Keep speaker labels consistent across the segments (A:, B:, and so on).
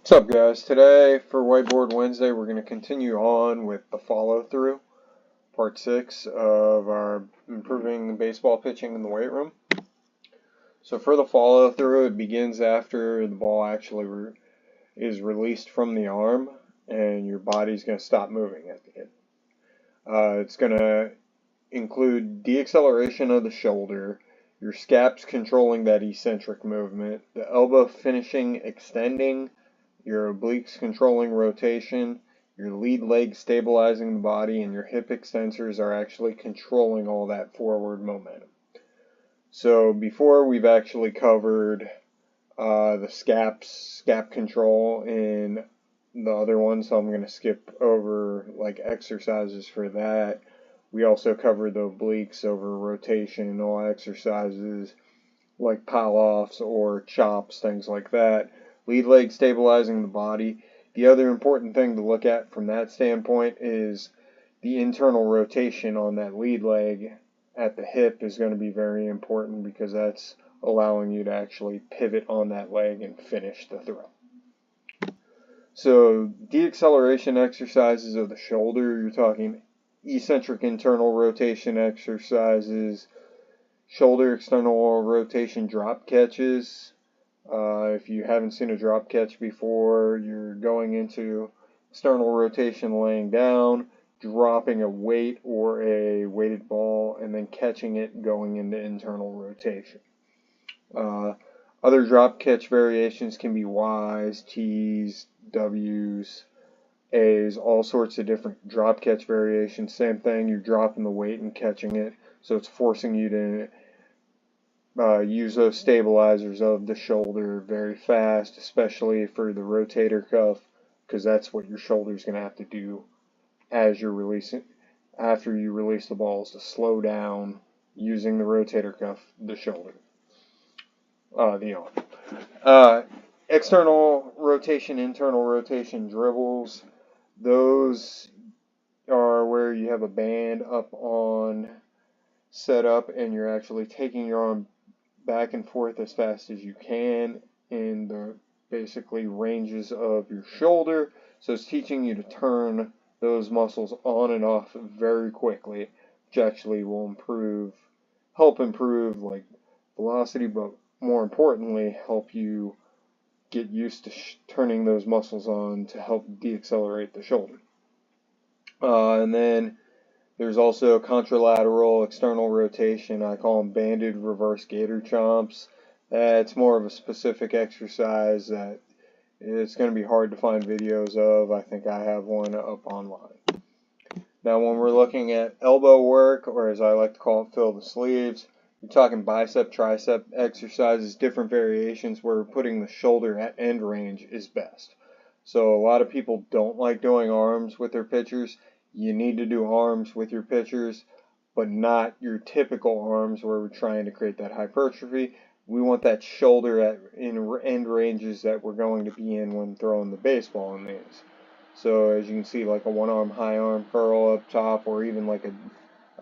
A: What's up, guys? Today for Whiteboard Wednesday we're going to continue on with the follow-through, part 6 of our improving baseball pitching in the weight room. So for the follow-through, it begins after the ball actually is released from the arm and your body's going to stop moving at the end. It's going to include deacceleration of the shoulder, your scaps controlling that eccentric movement, the elbow finishing extending, your obliques controlling rotation, your lead leg stabilizing the body, and your hip extensors are actually controlling all that forward momentum. So before we've actually covered the scap control in the other one, so I'm going to skip over like exercises for that. We also covered the obliques over rotation, all exercises like pile-offs or chops, things like that. Lead leg stabilizing the body. The other important thing to look at from that standpoint is the internal rotation on that lead leg at the hip is going to be very important because that's allowing you to actually pivot on that leg and finish the throw. So deacceleration exercises of the shoulder, you're talking eccentric internal rotation exercises, shoulder external rotation drop catches. If you haven't seen a drop catch before, you're going into external rotation laying down, dropping a weight or a weighted ball, and then catching it going into internal rotation. Other drop catch variations can be Ys, Ts, Ws, As, all sorts of different drop catch variations. Same thing, you're dropping the weight and catching it, so it's forcing you to use those stabilizers of the shoulder very fast, especially for the rotator cuff, because that's what your shoulder is going to have to do as you're releasing, after you release the balls, to slow down using the rotator cuff, the shoulder, the arm. External rotation, internal rotation dribbles. Those are where you have a band up on set up and you're actually taking your arm back and forth as fast as you can in the basically ranges of your shoulder. So it's teaching you to turn those muscles on and off very quickly, which actually will help improve like velocity, but more importantly help you get used to turning those muscles on to help deaccelerate the shoulder. And then there's also contralateral external rotation. I call them banded reverse gator chomps. It's more of a specific exercise that it's going to be hard to find videos of. I think I have one up online. Now when we're looking at elbow work, or as I like to call it, fill the sleeves, you're talking bicep, tricep exercises, different variations where putting the shoulder at end range is best. So a lot of people don't like doing arms with their pitchers. You need to do arms with your pitchers, but not your typical arms where we're trying to create that hypertrophy. We want that shoulder in end ranges that we're going to be in when throwing the baseball in these. So as you can see, like a one-arm high arm curl up top, or even like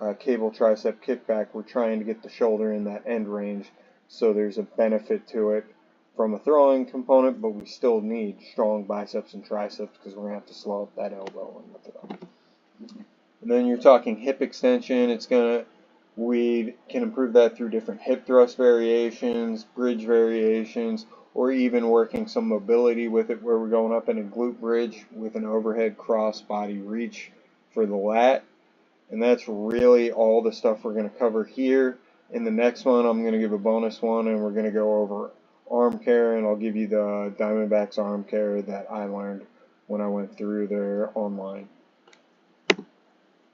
A: a cable tricep kickback, we're trying to get the shoulder in that end range. So there's a benefit to it from a throwing component, but we still need strong biceps and triceps because we're going to have to slow up that elbow in the throw. And then you're talking hip extension. We can improve that through different hip thrust variations, bridge variations, or even working some mobility with it where we're going up in a glute bridge with an overhead cross body reach for the lat. And that's really all the stuff we're going to cover here. In the next one, I'm going to give a bonus one, and we're going to go over arm care, and I'll give you the Diamondbacks arm care that I learned when I went through their online